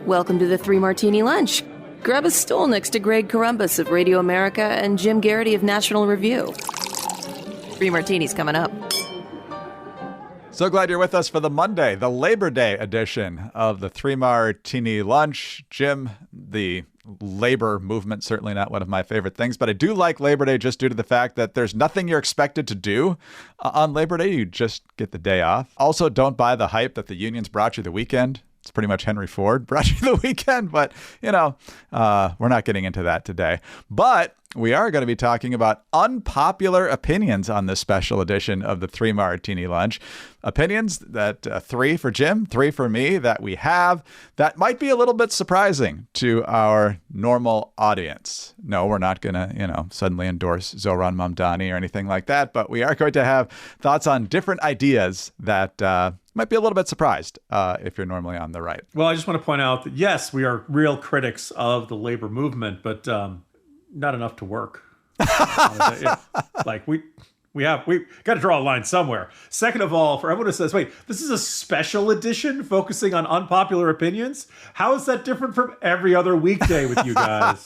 Welcome to the Three Martini Lunch. Grab a stool next to Greg Corombos of Radio America and Jim Garrity of National Review. Three Martinis coming up. So glad you're with us for the Monday, the Labor Day edition of the Three Martini Lunch. Jim, the labor movement, certainly not one of my favorite things, but I do like Labor Day just due to the fact that there's nothing you're expected to do on Labor Day. You just get the day off. Also, don't buy the hype that the unions brought you the weekend. It's pretty much Henry Ford brought you the weekend, but, we're not getting into that today. But we are going to be talking about unpopular opinions on this special edition of the Three Martini Lunch. Opinions that 3 for Jim, 3 for me, that we have that might be a little bit surprising to our normal audience. No, we're not going to, suddenly endorse Zohran Mamdani or anything like that, but we are going to have thoughts on different ideas that might be a little bit surprised if you're normally on the right. Well, I just want to point out that, yes, we are real critics of the labor movement, but not enough to work. We got to draw a line somewhere. Second of all, for everyone who says, wait, this is a special edition focusing on unpopular opinions. How is that different from every other weekday with you guys?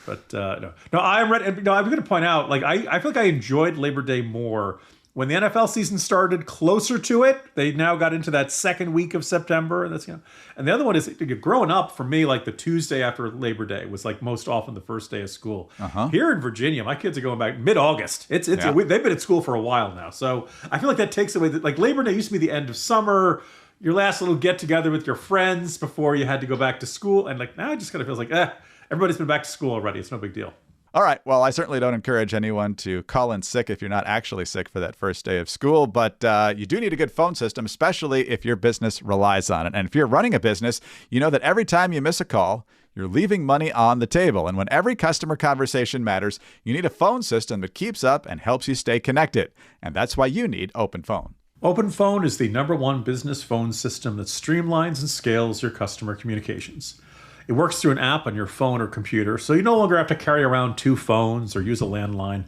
But no, I'm ready. No, I'm going to point out, I feel like I enjoyed Labor Day more when the NFL season started closer to it. They now got into that second week of September, and and the other one is growing up for me. Like the Tuesday after Labor Day was most often the first day of school. Here in Virginia, my kids are going back mid-August. They've been at school for a while now, so I feel like that takes away. Labor Day used to be the end of summer, your last little get together with your friends before you had to go back to school, and now it just kind of feels like everybody's been back to school already. It's no big deal. All right. Well, I certainly don't encourage anyone to call in sick if you're not actually sick for that first day of school, but you do need a good phone system, especially if your business relies on it. And if you're running a business, you know that every time you miss a call, you're leaving money on the table. And when every customer conversation matters, you need a phone system that keeps up and helps you stay connected. And that's why you need Open Phone. Open Phone is the #1 business phone system that streamlines and scales your customer communications. It works through an app on your phone or computer, so you no longer have to carry around 2 phones or use a landline.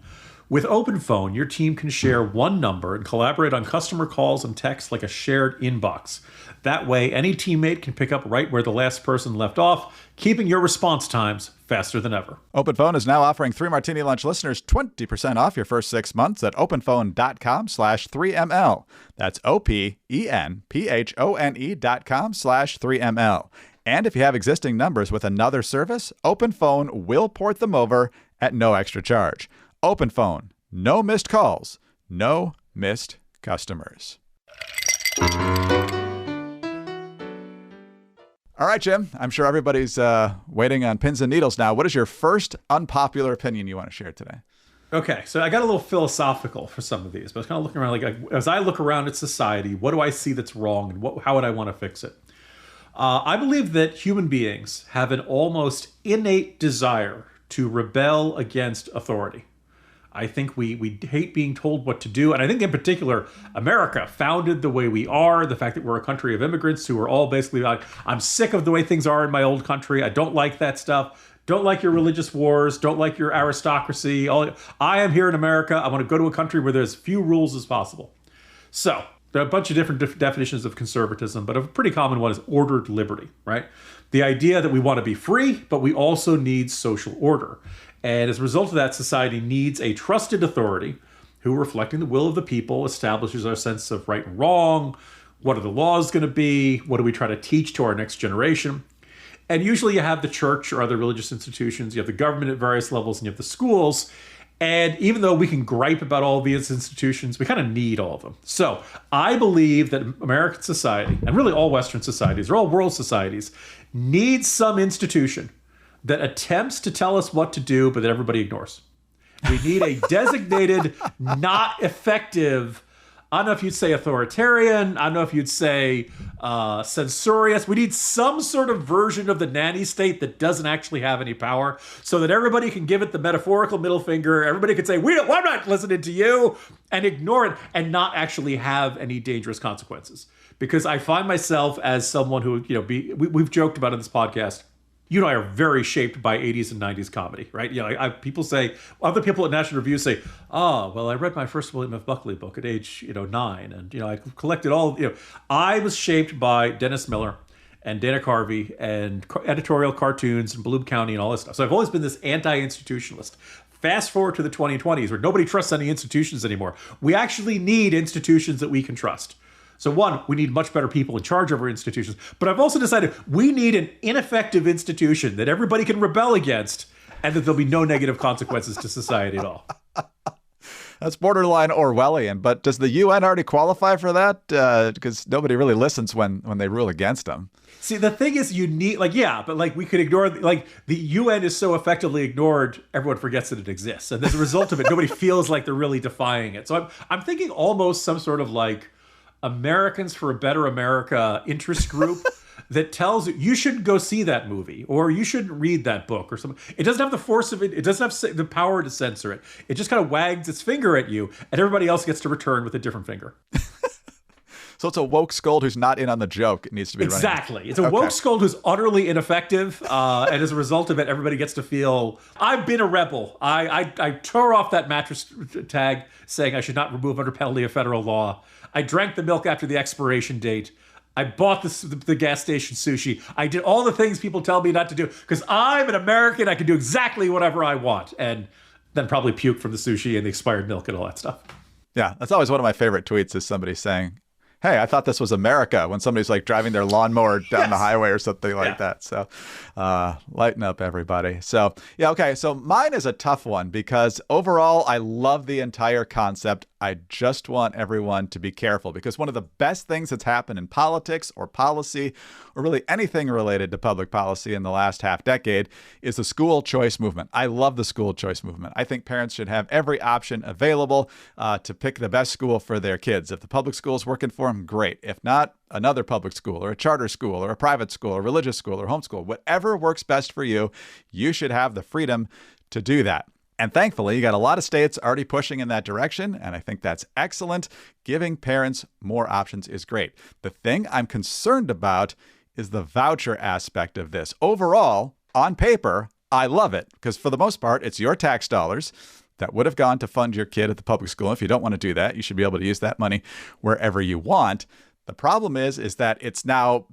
With Open Phone, your team can share one number and collaborate on customer calls and texts like a shared inbox. That way, any teammate can pick up right where the last person left off, keeping your response times faster than ever. Open Phone is now offering Three Martini Lunch listeners 20% off your first 6 months at openphone.com/3ml. That's openphone.com/3ml. And if you have existing numbers with another service, Open Phone will port them over at no extra charge. Open Phone, no missed calls, no missed customers. All right, Jim, I'm sure everybody's waiting on pins and needles now. What is your first unpopular opinion you want to share today? Okay, so I got a little philosophical for some of these, but I was kind of looking around, as I look around at society, what do I see that's wrong, and how would I want to fix it? I believe that human beings have an almost innate desire to rebel against authority. I think we hate being told what to do. And I think in particular, America, founded the way we are, the fact that we're a country of immigrants who are all basically like, I'm sick of the way things are in my old country. I don't like that stuff. Don't like your religious wars. Don't like your aristocracy. I am here in America. I want to go to a country where there's few rules as possible. So there are a bunch of different definitions of conservatism, but a pretty common one is ordered liberty, right? The idea that we want to be free, but we also need social order. And as a result of that, society needs a trusted authority who, reflecting the will of the people, establishes our sense of right and wrong. What are the laws going to be? What do we try to teach to our next generation? And usually you have the church or other religious institutions, you have the government at various levels, and you have the schools. And even though we can gripe about all these institutions, we kind of need all of them. So I believe that American society, and really all Western societies, or all world societies, need some institution that attempts to tell us what to do, but that everybody ignores. We need a designated, not effective, I don't know if you'd say authoritarian, I don't know if you'd say censorious. We need some sort of version of the nanny state that doesn't actually have any power, so that everybody can give it the metaphorical middle finger. Everybody can say, I'm not listening to you, and ignore it, and not actually have any dangerous consequences. Because I find myself as someone who, we've joked about in this podcast, You and I are very shaped by 80s and 90s comedy, right? You know, people say, other people at National Review say, well, I read my first William F. Buckley book at age, 9. And, I collected all, I was shaped by Dennis Miller and Dana Carvey and editorial cartoons and Bloom County and all this stuff. So I've always been this anti-institutionalist. Fast forward to the 2020s where nobody trusts any institutions anymore. We actually need institutions that we can trust. So one, we need much better people in charge of our institutions. But I've also decided we need an ineffective institution that everybody can rebel against and that there'll be no negative consequences to society at all. That's borderline Orwellian, but does the UN already qualify for that? Because nobody really listens when they rule against them. See, the thing is, you need, we could ignore, the UN is so effectively ignored, everyone forgets that it exists. And as a result of it, nobody feels like they're really defying it. So I'm thinking almost some sort of Americans for a Better America interest group that tells you shouldn't go see that movie or you shouldn't read that book or something. It doesn't have the force of it. It doesn't have the power to censor it. It just kind of wags its finger at you and everybody else gets to return with a different finger. So it's a woke scold who's not in on the joke. It needs to be running. Exactly. It's a woke scold who's utterly ineffective. And as a result of it, everybody gets to feel, I've been a rebel. I tore off that mattress tag saying I should not remove under penalty of federal law. I drank the milk after the expiration date. I bought the gas station sushi. I did all the things people tell me not to do because I'm an American. I can do exactly whatever I want. And then probably puke from the sushi and the expired milk and all that stuff. Yeah, that's always one of my favorite tweets is somebody saying, hey, I thought this was America when somebody's driving their lawnmower down the highway or something like that. So lighten up, everybody. So, yeah, okay. So mine is a tough one because overall, I love the entire concept. I just want everyone to be careful because one of the best things that's happened in politics or policy or really anything related to public policy in the last half decade is the school choice movement. I love the school choice movement. I think parents should have every option available to pick the best school for their kids. If the public school is working for them, great. If not, another public school or a charter school or a private school or religious school or homeschool, whatever works best for you, you should have the freedom to do that. And thankfully, you got a lot of states already pushing in that direction, and I think that's excellent. Giving parents more options is great. The thing I'm concerned about is the voucher aspect of this. Overall, on paper, I love it because for the most part, it's your tax dollars that would have gone to fund your kid at the public school. If you don't want to do that, you should be able to use that money wherever you want. The problem is that it's now,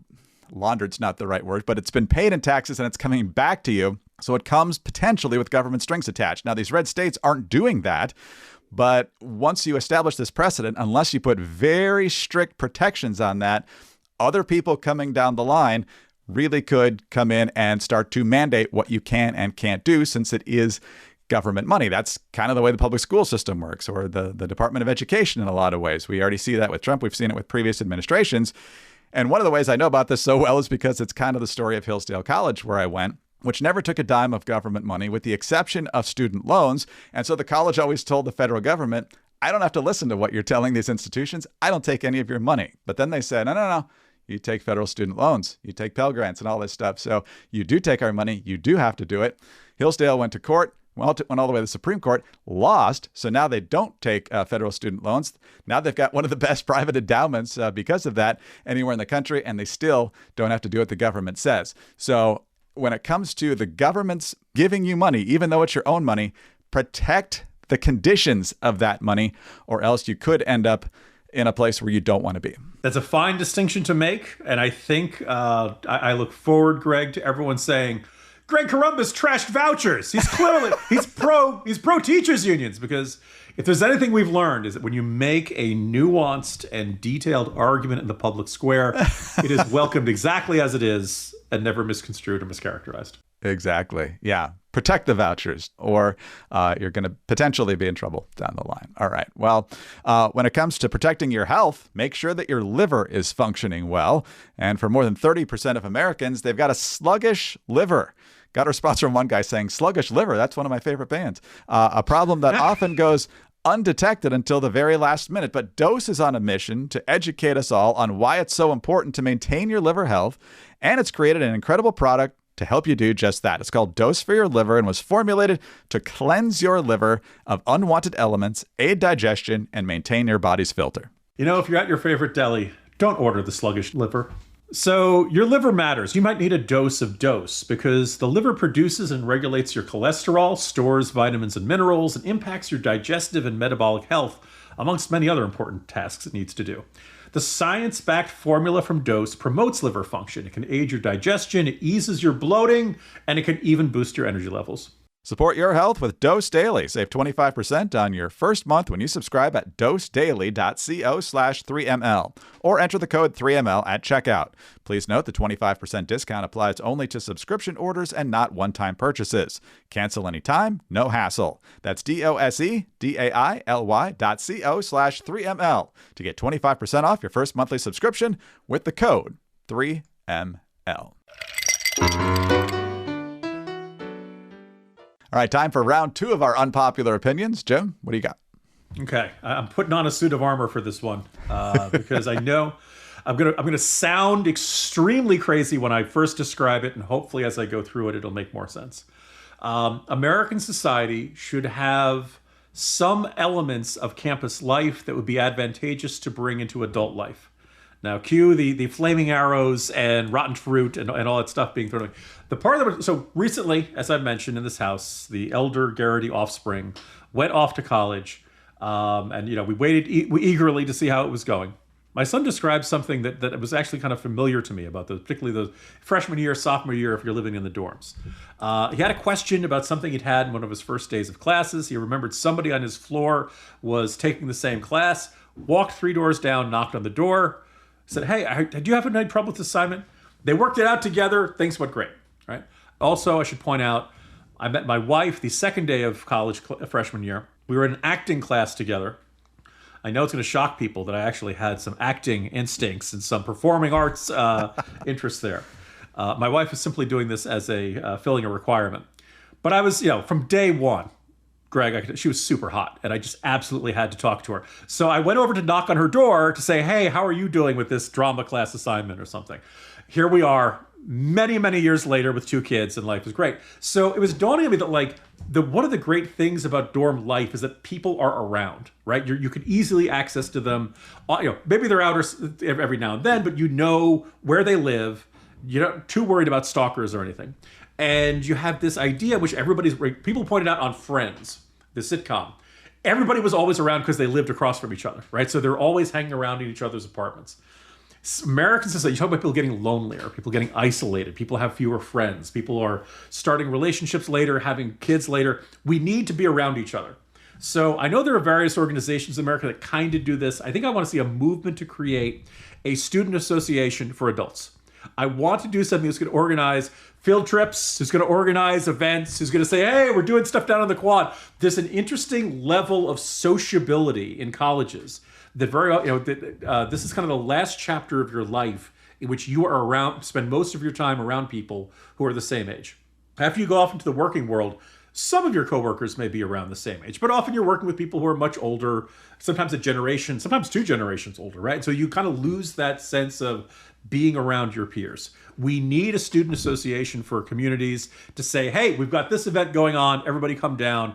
laundered's not the right word, but it's been paid in taxes and it's coming back to you. So it comes potentially with government strings attached. Now, these red states aren't doing that. But once you establish this precedent, unless you put very strict protections on that, other people coming down the line really could come in and start to mandate what you can and can't do since it is government money. That's kind of the way the public school system works or the Department of Education in a lot of ways. We already see that with Trump. We've seen it with previous administrations. And one of the ways I know about this so well is because it's kind of the story of Hillsdale College where I went, which never took a dime of government money with the exception of student loans. And so the college always told the federal government, I don't have to listen to what you're telling these institutions. I don't take any of your money. But then they said, no. You take federal student loans, you take Pell Grants and all this stuff. So you do take our money. You do have to do it. Hillsdale went to court. Went all the way to the Supreme Court, lost. So now they don't take federal student loans. Now they've got one of the best private endowments because of that anywhere in the country, and they still don't have to do what the government says. So when it comes to the government's giving you money, even though it's your own money, protect the conditions of that money, or else you could end up in a place where you don't want to be. That's a fine distinction to make. And I think I look forward, Greg, to everyone saying, Greg Corombos trashed vouchers. He's clearly, he's pro teachers unions, because if there's anything we've learned is that when you make a nuanced and detailed argument in the public square, it is welcomed exactly as it is and never misconstrued or mischaracterized. Exactly. Yeah. Protect the vouchers or you're going to potentially be in trouble down the line. All right. Well, when it comes to protecting your health, make sure that your liver is functioning well. And for more than 30% of Americans, they've got a sluggish liver. Got a response from one guy saying, sluggish liver, that's one of my favorite bands. A problem that often goes undetected until the very last minute. But Dose is on a mission to educate us all on why it's so important to maintain your liver health. And it's created an incredible product to help you do just that. It's called Dose for Your Liver and was formulated to cleanse your liver of unwanted elements, aid digestion, and maintain your body's filter. You know, if you're at your favorite deli, don't order the sluggish liver. So your liver matters. You might need a dose because the liver produces and regulates your cholesterol, stores vitamins and minerals, and impacts your digestive and metabolic health, amongst many other important tasks it needs to do. The science-backed formula from Dose promotes liver function. It can aid your digestion, it eases your bloating, and it can even boost your energy levels. Support your health with Dose Daily. Save 25% on your first month when you subscribe at dosedaily.co/3ml or enter the code 3ml at checkout. Please note the 25% discount applies only to subscription orders and not one-time purchases. Cancel anytime, no hassle. That's dosedaily.co/3ml to get 25% off your first monthly subscription with the code 3ml. All right, time for round 2 of our unpopular opinions. Jim, what do you got? Okay, I'm putting on a suit of armor for this one because I know I'm gonna sound extremely crazy when I first describe it, and hopefully as I go through it, it'll make more sense. American society should have some elements of campus life that would be advantageous to bring into adult life. Now, cue the flaming arrows and rotten fruit and all that stuff being thrown away. The part of it, so recently, as I've mentioned in this house, the elder Garrity offspring went off to college, and we waited eagerly to see how it was going. My son described something that was actually kind of familiar to me about particularly the freshman year, sophomore year, if you're living in the dorms. He had a question about something he'd had in one of his first days of classes. He remembered somebody on his floor was taking the same class, walked 3 doors down, knocked on the door, said, "Hey, do you have any trouble with this assignment?" They worked it out together. Things went great, right? Also, I should point out, I met my wife the second day of college freshman year. We were in an acting class together. I know it's going to shock people that I actually had some acting instincts and some performing arts interests there. My wife is simply doing this as filling a requirement. But I was, from day one, Greg, she was super hot, and I just absolutely had to talk to her. So I went over to knock on her door to say, "Hey, how are you doing with this drama class assignment or something?" Here we are, many, many years later with 2 kids, and life is great. So it was dawning on me that, one of the great things about dorm life is that people are around, right? You could easily access to them. Maybe they're out every now and then, but you know where they live. You're not too worried about stalkers or anything. And you have this idea, which people pointed out on Friends, the sitcom. Everybody was always around because they lived across from each other, right? So they're always hanging around in each other's apartments. American society, you talk about people getting lonelier, people getting isolated, people have fewer friends, people are starting relationships later, having kids later. We need to be around each other. So I know there are various organizations in America that kind of do this. I think I want to see a movement to create a student association for adults. I want to do something that's going to organize field trips, who's going to organize events, who's going to say, "Hey, we're doing stuff down on the quad." There's an interesting level of sociability in colleges that this is kind of the last chapter of your life in which you are spend most of your time around people who are the same age. After you go off into the working world, some of your coworkers may be around the same age, but often you're working with people who are much older, sometimes a generation, sometimes 2 generations older, right? So you kind of lose that sense of being around your peers. We need a student association for communities to say, "Hey, we've got this event going on. Everybody come down."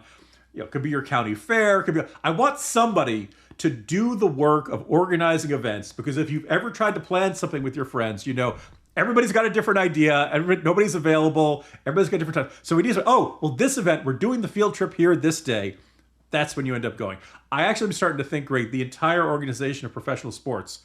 It could be your county fair. I want somebody to do the work of organizing events, because if you've ever tried to plan something with your friends, everybody's got a different idea. Nobody's available. Everybody's got a different time. So we need to this event, we're doing the field trip here this day. That's when you end up going. I actually am starting to think, Greg, the entire organization of professional sports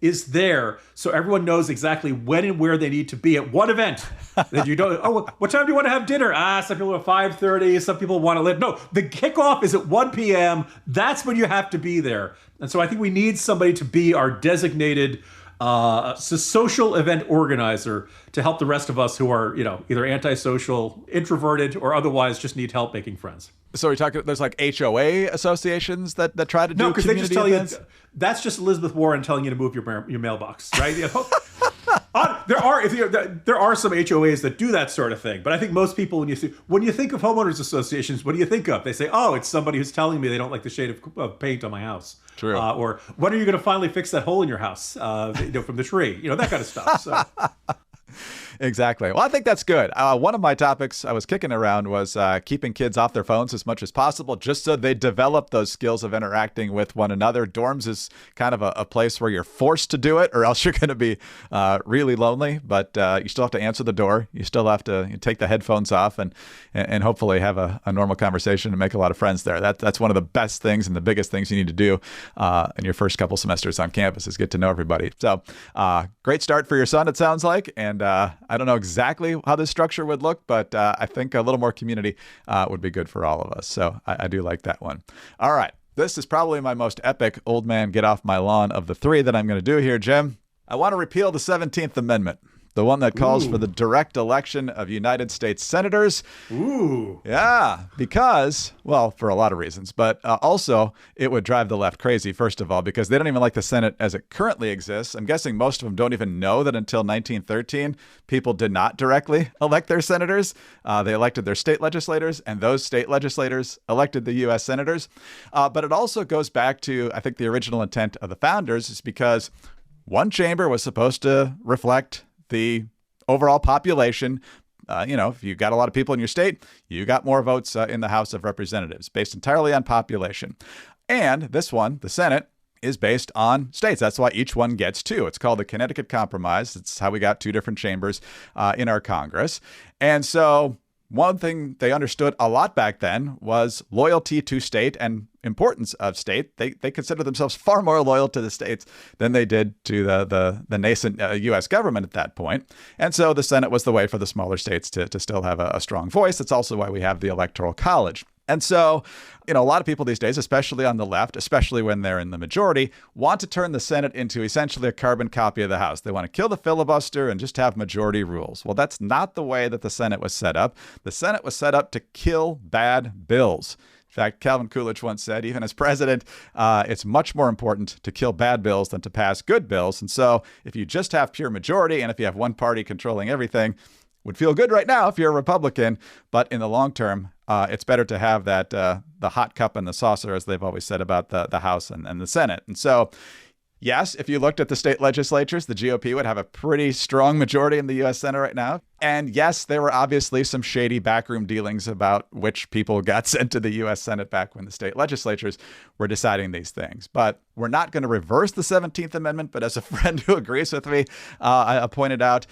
is there so everyone knows exactly when and where they need to be at one event. That you don't, what time do you want to have dinner? Some people are 5:30, some people want to live. No, the kickoff is at 1 p.m. That's when you have to be there. And so I think we need somebody to be our designated social event organizer to help the rest of us who are, either antisocial, introverted, or otherwise just need help making friends. So we're talking, there's HOA associations that try to do no, because they just tell events? You that's just Elizabeth Warren telling you to move your mailbox, right? There are some HOAs that do that sort of thing, but I think most people, when you think of homeowners associations, what do you think of? They say, "Oh, it's somebody who's telling me they don't like the shade of paint on my house." True. Or when are you going to finally fix that hole in your house? From the tree, that kind of stuff. So. Exactly. Well, I think that's good. One of my topics I was kicking around was keeping kids off their phones as much as possible, just so they develop those skills of interacting with one another. Dorms is kind of a place where you're forced to do it, or else you're going to be really lonely. But you still have to answer the door. You still have to take the headphones off and hopefully have a normal conversation and make a lot of friends there. That's one of the best things and the biggest things you need to do in your first couple semesters on campus is get to know everybody. So great start for your son, it sounds like. And I don't know exactly how this structure would look, but I think a little more community would be good for all of us. So I do like that one. All right. This is probably my most epic old man get off my lawn of the three that I'm going to do here, Jim. I want to repeal the 17th Amendment. The one that calls for the direct election of United States senators. Ooh. Yeah, because, well, for a lot of reasons, but also it would drive the left crazy, first of all, because they don't even like the Senate as it currently exists. I'm guessing most of them don't even know that until 1913, people did not directly elect their senators. They elected their state legislators, and those state legislators elected the U.S. senators. But it also goes back to, I think, the original intent of the founders is because one chamber was supposed to reflect the overall population. If you got a lot of people in your state, you got more votes in the House of Representatives based entirely on population. And this one, the Senate, is based on states. That's why each one gets two. It's called the Connecticut Compromise. It's how we got two different chambers in our Congress. And so one thing they understood a lot back then was loyalty to state and importance of state. They considered themselves far more loyal to the states than they did to the nascent U.S. government at that point. And so the Senate was the way for the smaller states to still have a strong voice. That's also why we have the Electoral College. And so, a lot of people these days, especially on the left, especially when they're in the majority, want to turn the Senate into essentially a carbon copy of the House. They want to kill the filibuster and just have majority rules. Well, that's not the way that the Senate was set up. The Senate was set up to kill bad bills. In fact, Calvin Coolidge once said, even as president, it's much more important to kill bad bills than to pass good bills. And so if you just have pure majority and if you have one party controlling everything, would feel good right now if you're a Republican, but in the long term, it's better to have that the hot cup and the saucer, as they've always said about the House and the Senate. And so, yes, if you looked at the state legislatures, the GOP would have a pretty strong majority in the U.S. Senate right now. And yes, there were obviously some shady backroom dealings about which people got sent to the U.S. Senate back when the state legislatures were deciding these things. But we're not going to reverse the 17th Amendment. But as a friend who agrees with me, I pointed out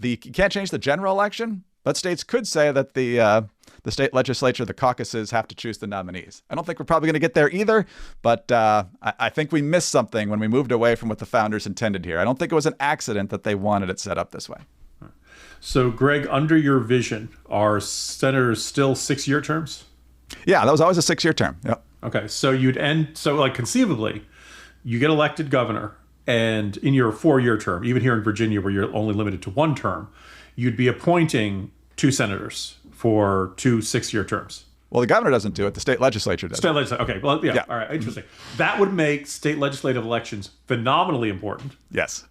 you can't change the general election, but states could say that the state legislature, the caucuses, have to choose the nominees. I don't think we're probably going to get there either, but I think we missed something when we moved away from what the founders intended here. I don't think it was an accident that they wanted it set up this way. So, Greg, under your vision, are senators still 6-year terms? Yeah, that was always a 6-year term. Yep. Okay, so conceivably, you get elected governor, and in your 4-year term, even here in Virginia, where you're only limited to 1 term, you'd be appointing 2 senators for 2 6-year terms. Well, the governor doesn't do it. The state legislature does. State legislature. Okay. Well, yeah. All right. Interesting. That would make state legislative elections phenomenally important. Yes.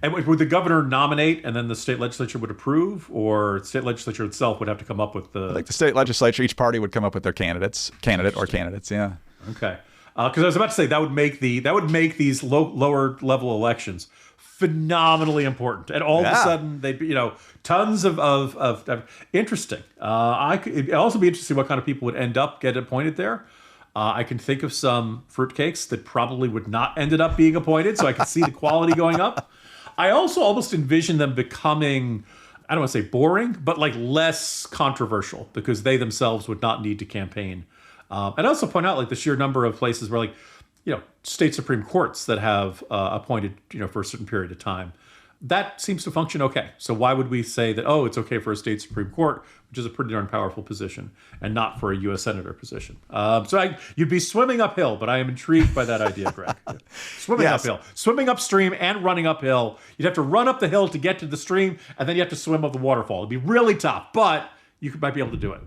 And would the governor nominate and then the state legislature would approve, or the state legislature itself would have to come up with the... Like the state legislature, each party would come up with their candidate or candidates, yeah. Okay. Because I was about to say that would make these lower level elections phenomenally important, and all of a sudden they'd be, tons of interesting. It'd also be interesting what kind of people would get appointed there. I can think of some fruitcakes that probably would not ended up being appointed, so I can see the quality going up. I also almost envision them becoming, I don't want to say boring, but like less controversial, because they themselves would not need to campaign. And also point out like the sheer number of places where state Supreme Courts that have appointed, for a certain period of time. That seems to function okay. So why would we say that, it's okay for a state Supreme Court, which is a pretty darn powerful position, and not for a U.S. Senator position? You'd be swimming uphill, but I am intrigued by that idea, Greg. Swimming uphill. Swimming upstream and running uphill. You'd have to run up the hill to get to the stream, and then you have to swim up the waterfall. It'd be really tough, but you might be able to do it.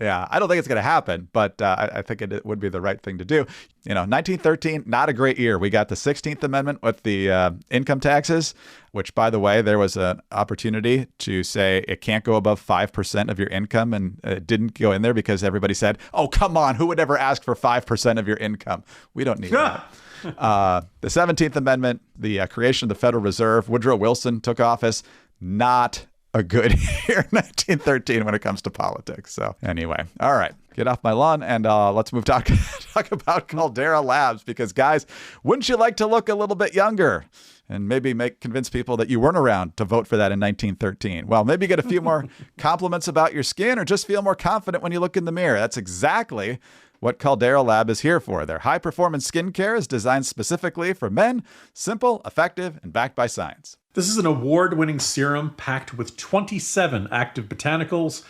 Yeah, I don't think it's going to happen, but I think it would be the right thing to do. 1913, not a great year. We got the 16th Amendment with the income taxes, which, by the way, there was an opportunity to say it can't go above 5% of your income, and it didn't go in there because everybody said, oh, come on, who would ever ask for 5% of your income? We don't need that. The 17th Amendment, the creation of the Federal Reserve, Woodrow Wilson took office. not a good year, 1913, when it comes to politics. So anyway, all right, get off my lawn and let's talk about Caldera Labs, because guys, wouldn't you like to look a little bit younger and maybe convince people that you weren't around to vote for that in 1913? Well, maybe get a few more compliments about your skin, or just feel more confident when you look in the mirror. That's exactly what Caldera Lab is here for. Their high-performance skincare is designed specifically for men, simple, effective, and backed by science. This is an award-winning serum packed with 27 active botanicals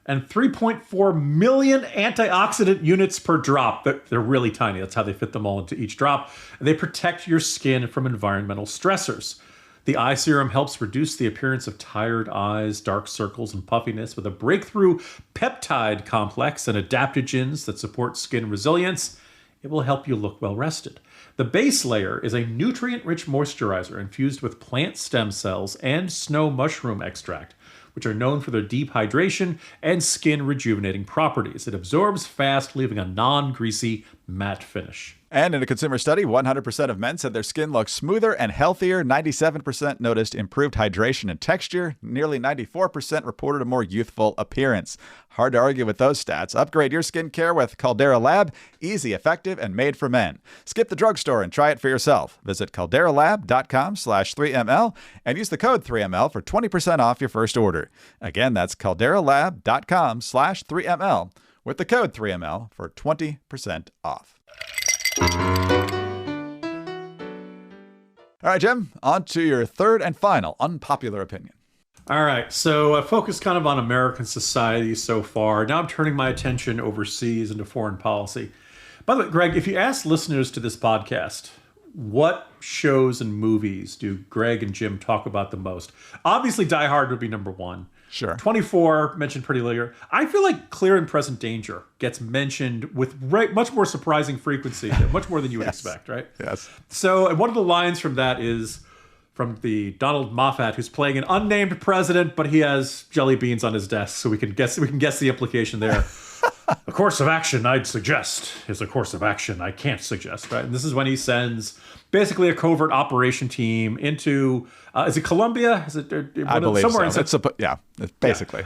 and 3.4 million antioxidant units per drop. They're really tiny. That's how they fit them all into each drop. And they protect your skin from environmental stressors. The eye serum helps reduce the appearance of tired eyes, dark circles, and puffiness with a breakthrough peptide complex and adaptogens that support skin resilience. It will help you look well rested. The base layer is a nutrient-rich moisturizer infused with plant stem cells and snow mushroom extract, which are known for their deep hydration and skin rejuvenating properties. It absorbs fast, leaving a non-greasy, matte finish. And in a consumer study, 100% of men said their skin looked smoother and healthier. 97% noticed improved hydration and texture. Nearly 94% reported a more youthful appearance. Hard to argue with those stats. Upgrade your skincare with Caldera Lab. Easy, effective, and made for men. Skip the drugstore and try it for yourself. Visit calderalab.com/3ml and use the code 3ml for 20% off your first order. Again, that's calderalab.com/3ml with the code 3ml for 20% off. All right, Jim, on to your third and final unpopular opinion. All right, so I focused kind of on American society so far. Now I'm turning my attention overseas into foreign policy. By the way, Greg, if you ask listeners to this podcast, what shows and movies do Greg and Jim talk about the most? Obviously, Die Hard would be number one. Sure. 24, mentioned pretty later. I feel like Clear and Present Danger gets mentioned with much more surprising frequency, much more than you would expect, right? Yes. So, and one of the lines from that is from the Donald Moffat, who's playing an unnamed president, but he has jelly beans on his desk, so we can guess the implication there. A course of action I'd suggest is a course of action I can't suggest, right? And this is when he sends basically a covert operation team into, is it Colombia? Is it I believe somewhere so. Basically.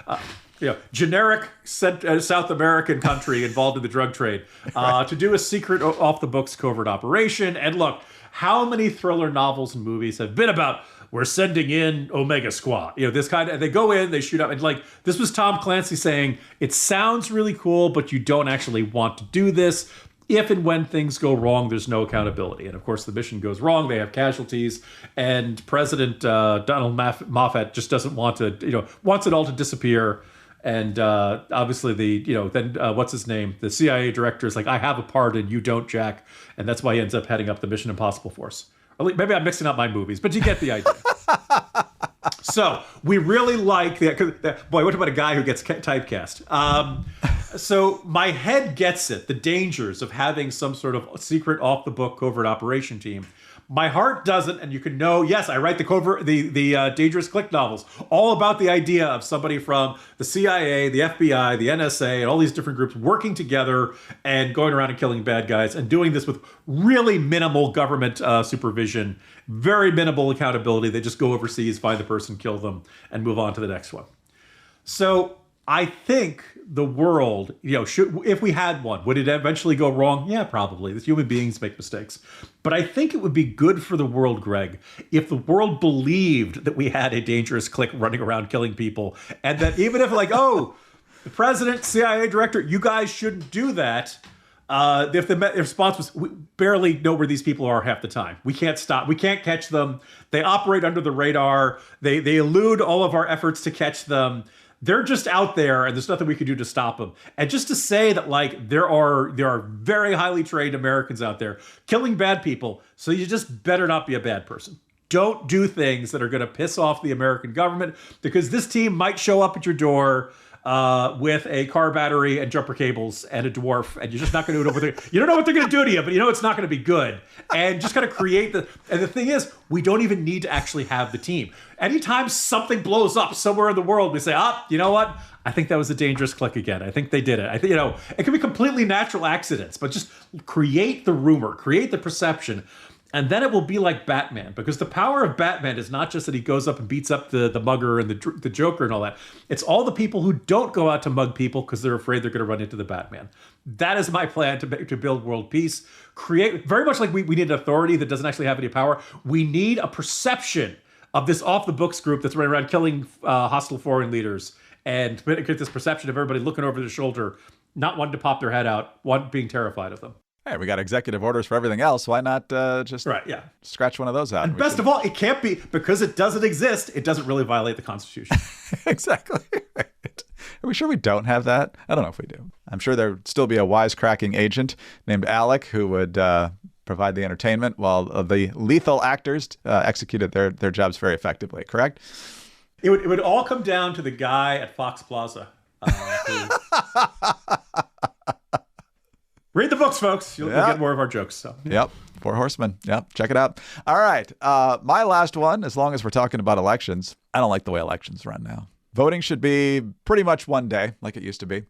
Generic South American country involved in the drug trade to do a secret off-the-books covert operation. And look, how many thriller novels and movies have been about we're sending in Omega Squad? You know, this kind of, they go in, they shoot up, and like, this was Tom Clancy saying, it sounds really cool, but you don't actually want to do this. If and when things go wrong, there's no accountability. And of course, the mission goes wrong, they have casualties, and President Donald Moffat just doesn't want to, wants it all to disappear. And obviously what's his name? The CIA director is like, I have a pardon, you don't, Jack. And that's why he ends up heading up the Mission Impossible force. Or maybe I'm mixing up my movies, but you get the idea. So we really like boy, what about a guy who gets typecast? So my head gets it, the dangers of having some sort of secret off-the-book covert operation team. My heart doesn't, and you can know, yes, I write the Dangerous Click novels, all about the idea of somebody from the CIA, the FBI, the NSA, and all these different groups working together and going around and killing bad guys, and doing this with really minimal government supervision, very minimal accountability. They just go overseas, find the person, kill them, and move on to the next one. So I think the world, if we had one, would it eventually go wrong? Yeah, probably. Human beings make mistakes. But I think it would be good for the world, Greg, if the world believed that we had a dangerous clique running around killing people. And that even if the president, CIA director, you guys shouldn't do that. If the response was, we barely know where these people are half the time. We can't stop. We can't catch them. They operate under the radar. They elude all of our efforts to catch them. They're just out there, and there's nothing we can do to stop them. And just to say that, there are very highly trained Americans out there killing bad people, so you just better not be a bad person. Don't do things that are going to piss off the American government, because this team might show up at your door with a car battery and jumper cables and a dwarf, and you're just not going to know what you don't know what they're going to do to you, but it's not going to be good. And just kind of create and the thing is, we don't even need to actually have the team. Anytime something blows up somewhere in the world, we say, you know what? I think that was a dangerous click again. I think they did it. I think, it can be completely natural accidents, but just create the rumor, create the perception. And then it will be like Batman, because the power of Batman is not just that he goes up and beats up the mugger and the Joker and all that. It's all the people who don't go out to mug people because they're afraid they're going to run into the Batman. That is my plan to build world peace. Create, very much like we need an authority that doesn't actually have any power. We need a perception of this off-the-books group that's running around killing hostile foreign leaders, and get this perception of everybody looking over their shoulder, not wanting to pop their head out, being terrified of them. Hey, we got executive orders for everything else. Why not just scratch one of those out? And best of all, it can't be, because it doesn't exist, it doesn't really violate the Constitution. Exactly. Right. Are we sure we don't have that? I don't know if we do. I'm sure there'd still be a wisecracking agent named Alec who would provide the entertainment while the lethal actors executed their jobs very effectively, correct? It would all come down to the guy at Fox Plaza. Read the books, folks. You'll get more of our jokes. So. Yep. Four Horsemen. Yep. Check it out. All right. My last one, as long as we're talking about elections, I don't like the way elections run now. Voting should be pretty much one day, like it used to be.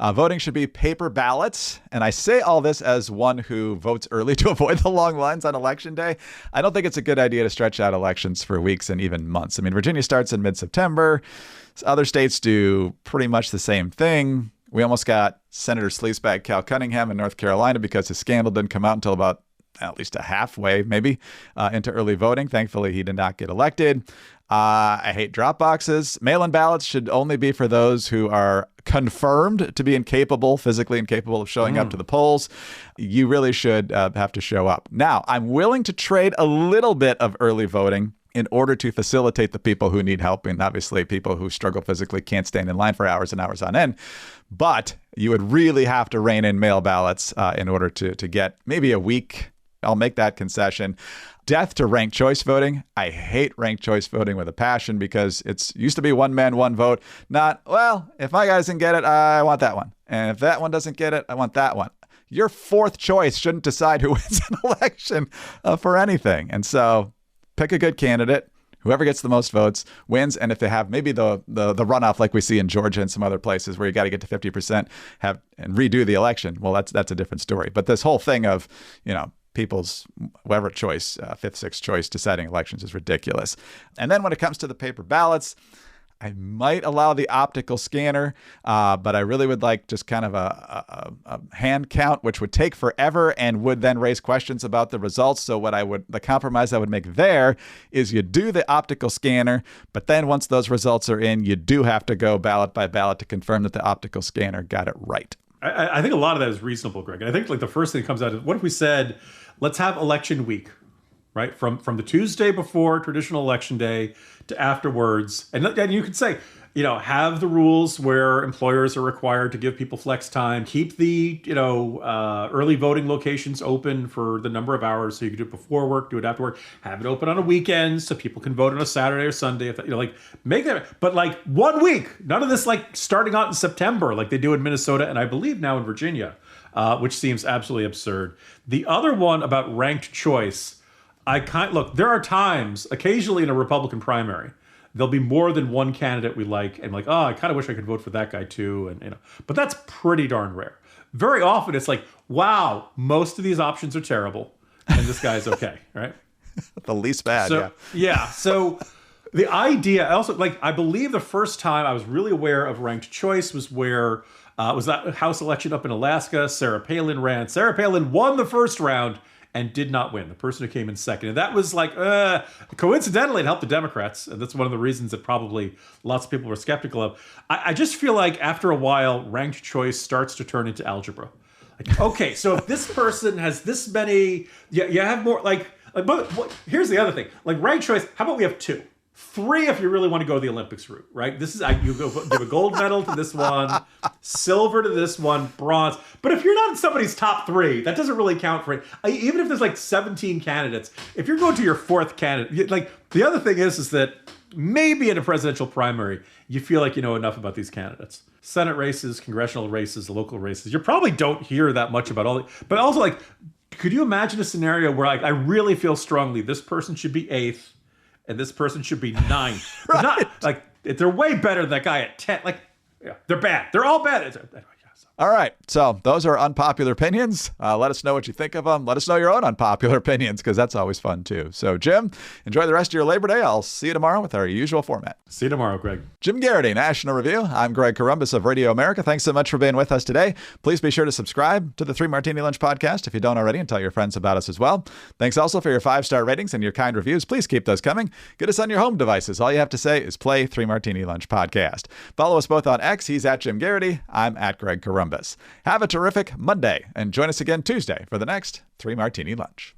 Voting should be paper ballots. And I say all this as one who votes early to avoid the long lines on election day. I don't think it's a good idea to stretch out elections for weeks and even months. I mean, Virginia starts in mid-September. Other states do pretty much the same thing. We almost got Senator Sleazebag Cal Cunningham in North Carolina because his scandal didn't come out until about at least a halfway, maybe, into early voting. Thankfully, he did not get elected. I hate drop boxes. Mail-in ballots should only be for those who are confirmed to be physically incapable of showing up to the polls. You really should have to show up. Now, I'm willing to trade a little bit of early voting in order to facilitate the people who need help. And obviously, people who struggle physically can't stand in line for hours and hours on end. But you would really have to rein in mail ballots in order to get maybe a week. I'll make that concession. Death to ranked choice voting. I hate ranked choice voting with a passion because it's used to be one man, one vote. Not, well, if my guy doesn't get it, I want that one. And if that one doesn't get it, I want that one. Your fourth choice shouldn't decide who wins an election for anything. And so pick a good candidate. Whoever gets the most votes wins. And if they have maybe the runoff like we see in Georgia and some other places where you got to get to 50% and redo the election, well, that's a different story. But this whole thing of, people's whatever choice, fifth, sixth choice deciding elections is ridiculous. And then when it comes to the paper ballots, I might allow the optical scanner, but I really would like just kind of a hand count, which would take forever and would then raise questions about the results. So the compromise I would make there is you do the optical scanner, but then once those results are in, you do have to go ballot by ballot to confirm that the optical scanner got it right. I think a lot of that is reasonable, Greg. And I think the first thing that comes out is, what if we said, let's have election week, right? From the Tuesday before traditional election day to afterwards. And you could say, have the rules where employers are required to give people flex time, keep the, early voting locations open for the number of hours. So you can do it before work, do it after work, have it open on a weekend so people can vote on a Saturday or Sunday. Make that, but 1 week, none of this starting out in September, like they do in Minnesota. And I believe now in Virginia, which seems absolutely absurd. The other one about ranked choice, there are times occasionally in a Republican primary, there'll be more than one candidate we like, and I kind of wish I could vote for that guy too, but that's pretty darn rare. Very often it's wow, most of these options are terrible, and this guy's okay, right? The least bad, yeah. Yeah, so the idea, also, I believe the first time I was really aware of ranked choice was where, was that House election up in Alaska. Sarah Palin ran. Sarah Palin won the first round and did not win. The person who came in second. And that was coincidentally, it helped the Democrats. And that's one of the reasons that probably lots of people were skeptical of. I just feel like after a while, ranked choice starts to turn into algebra. Okay, so if this person has this many, you have more, but here's the other thing. Ranked choice, how about we have 2? 3 if you really want to go the Olympics route, right? This is, you give a gold medal to this one, silver to this one, bronze. But if you're not in somebody's top 3, that doesn't really count for it. Even if there's 17 candidates, if you're going to your 4th candidate, the other thing is that maybe in a presidential primary, you feel like you know enough about these candidates. Senate races, congressional races, local races, you probably don't hear that much about all. But also, could you imagine a scenario where I really feel strongly this person should be 8th, and this person should be 9th. Right. Not they're way better than that guy at 10. They're bad. They're all bad. All right. So those are unpopular opinions. Let us know what you think of them. Let us know your own unpopular opinions, because that's always fun, too. So, Jim, enjoy the rest of your Labor Day. I'll see you tomorrow with our usual format. See you tomorrow, Greg. Jim Garrity, National Review. I'm Greg Corombos of Radio America. Thanks so much for being with us today. Please be sure to subscribe to the 3 Martini Lunch podcast if you don't already, and tell your friends about us as well. Thanks also for your 5-star ratings and your kind reviews. Please keep those coming. Get us on your home devices. All you have to say is play 3 Martini Lunch podcast. Follow us both on X. He's at Jim Garrity. I'm at Greg Corombos. Have a terrific Monday, and join us again Tuesday for the next 3 Martini Lunch.